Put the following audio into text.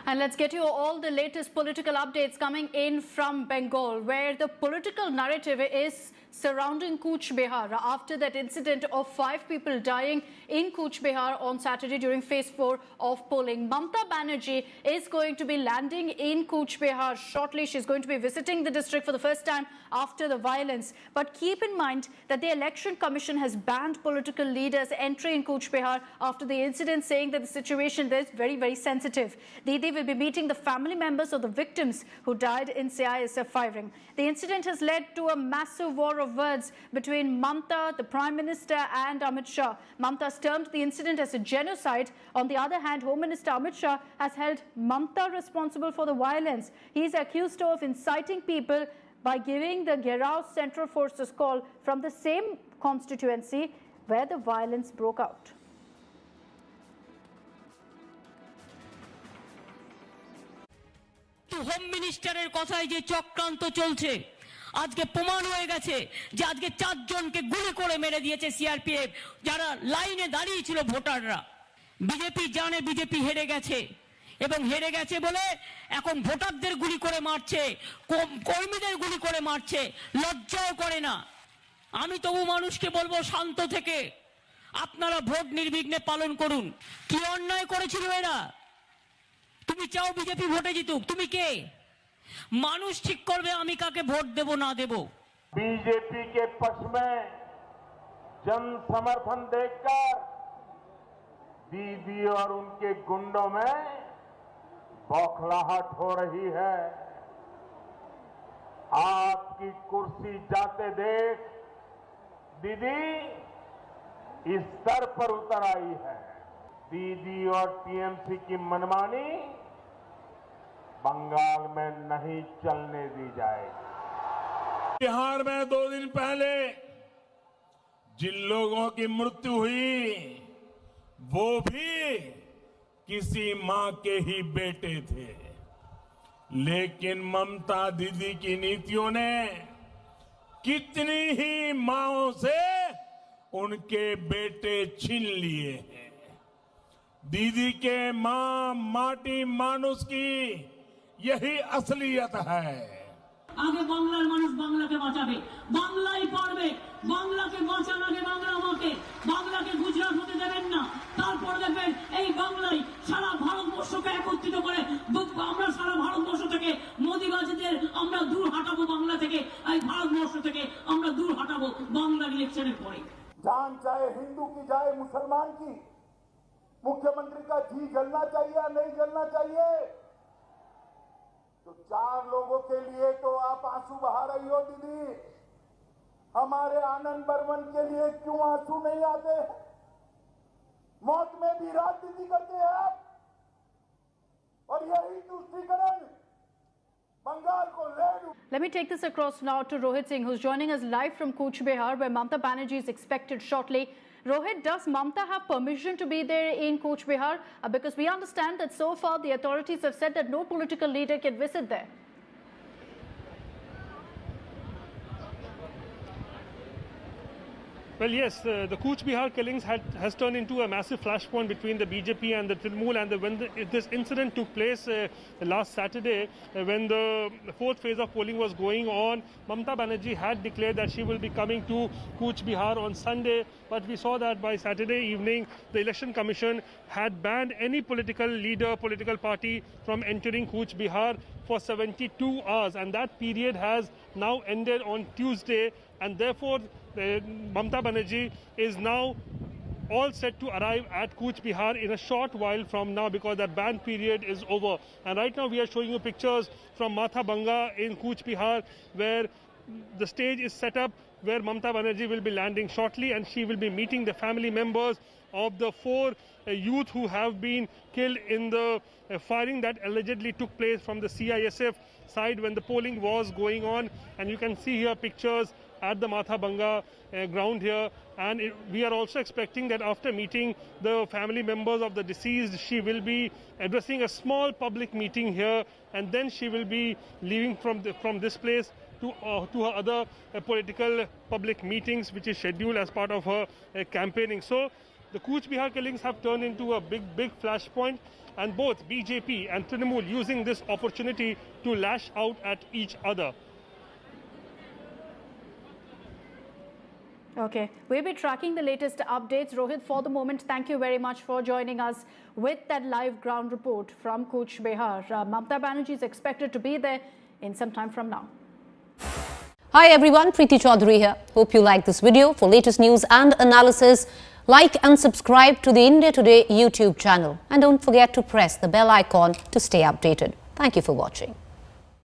And let's get you all the latest political updates coming in from Bengal, where the political narrative is surrounding Cooch Behar after that incident of 5 people dying in Cooch Behar on Saturday during phase 4 of polling. Mamata Banerjee is going to be landing in Cooch Behar shortly. She's going to be visiting the district for the first time after the violence. But keep in mind that the Election Commission has banned political leaders' entry in Cooch Behar after the incident, saying that the situation there is very, very sensitive. Didi will be meeting the family members of the victims who died in CISF firing. The incident has led to a massive war of words between Mamata, the Prime Minister, and Amit Shah. Mamata termed the incident as a genocide. On the other hand, Home Minister Amit Shah has held Mamata responsible for the violence. He is accused of inciting people by giving the Gherao Central Forces call from the same constituency where the violence broke out. Home মিনিস্টারের কথায় যে চক্রান্ত চলছে আজকে প্রমাণ হয়ে গেছে যে আজকে 4 জনকে গুলি করে মেরে দিয়েছে সিআরপিএফ যারা লাইনে দাঁড়িয়ে ছিল ভোটাররা। বিজেপি জানে বিজেপি হেরে গেছে এবং হেরে গেছে বলে এখন ভোটারদের গুলি করে মারছে, কর্মীদের গুলি করে মারছে, লজ্জাও করে না। আমি তবু মানুষকে বলবো শান্ত থেকে আপনারা ভোট নির্বিঘ্নে পালন করুন। কি অন্যায় করেছিল এরা? তুমি চাও বিজেপি ভোটে জিতুক, তুমি কে? মানুষ ঠিক করবে আমি কাকে ভোট দেব না দেব। बीजेपी के पक्ष में जन समर्थन देखकर दीदी और उनके गुंडों में बौखलाहट हो रही है। आपकी कुर्सी जाते देख दीदी इस स्तर पर उतर आई है। दीदी और टीएमसी की मनमानी बंगाल में नहीं चलने दी जाएगी। बिहार में 2 दिन पहले जिन लोगों की मृत्यु हुई वो भी किसी मां के ही बेटे थे, लेकिन ममता दीदी की नीतियों ने कितनी ही माओं से उनके बेटे छीन लिए हैं। दीदी के मां माटी मानुष की यही असलियत है। আগে বাংলার মানুষ বাংলাকে বাঁচাবে, বাংলাই পারবে, বাংলাকে বাঁচান আগে বাংলা মাকে, বাংলাকে গুজরাট হতে দেবেন না। তারপর দেখবেন এই বাংলাই সারা ভারতবর্ষকে একত্রিত করে আমরা সারা ভারতবর্ষ থেকে মোদিবাজিদের আমরা দূর হাঁটাবো, বাংলা থেকে এই ভারতবর্ষ থেকে আমরা দূর হাঁটাবো বাংলার ইলেকশনের পরে। जान चाहे हिंदू की जाए मुसलमान की, मुख्यमंत्री का जी जलना चाहिए या नहीं जलना चाहिए? तो 4 लोगों के लिए तो आप आंसू बहा रही हो दीदी, हमारे आनंद बर्मन के लिए क्यों आंसू नहीं आते? मौत में भी राजनीति करते हैं आप, और यही तुष्टीकरण बंगाल को ले। Let me take this across now to Rohit Singh, who's joining us live from Cooch Behar, where Mamata Banerjee is expected shortly. Rohit, does Mamata have permission to be there in Cooch Behar? Because we understand that so far the authorities have said that no political leader can visit there. Well, yes, the Cooch Behar killings has turned into a massive flashpoint between the BJP and the Trinamool. And when this incident took place last Saturday, when the 4th phase of polling was going on, Mamata Banerjee had declared that she will be coming to Cooch Behar on Sunday. But we saw that by Saturday evening, the Election Commission had banned any political leader, political party from entering Cooch Behar for 72 hours. And that period has now ended on Tuesday. And therefore, Mamata Banerjee is now all set to arrive at Cooch Behar in a short while from now, because that ban period is over. And right now we are showing you pictures from Matha Banga in Cooch Behar, where the stage is set up, where Mamata Banerjee will be landing shortly, and she will be meeting the family members of the 4 youth who have been killed in the firing that allegedly took place from the CISF side when the polling was going on. And you can see here pictures at the Matha Banga ground here, and we are also expecting that after meeting the family members of the deceased, she will be addressing a small public meeting here, and then she will be leaving from this place to her other political public meetings, which is scheduled as part of her campaigning. So The Cooch Behar killings have turned into a big flashpoint, and both BJP and Trinamool using this opportunity to lash out at each other. Okay, we'll be tracking the latest updates. Rohit, for the moment, thank you very much for joining us with that live ground report from Cooch Behar. Mamata Banerjee is expected to be there in some time from now. Hi everyone, Preeti Chaudhary here. Hope you like this video. For latest news and analysis, like and subscribe to the India Today YouTube channel. And don't forget to press the bell icon to stay updated. Thank you for watching.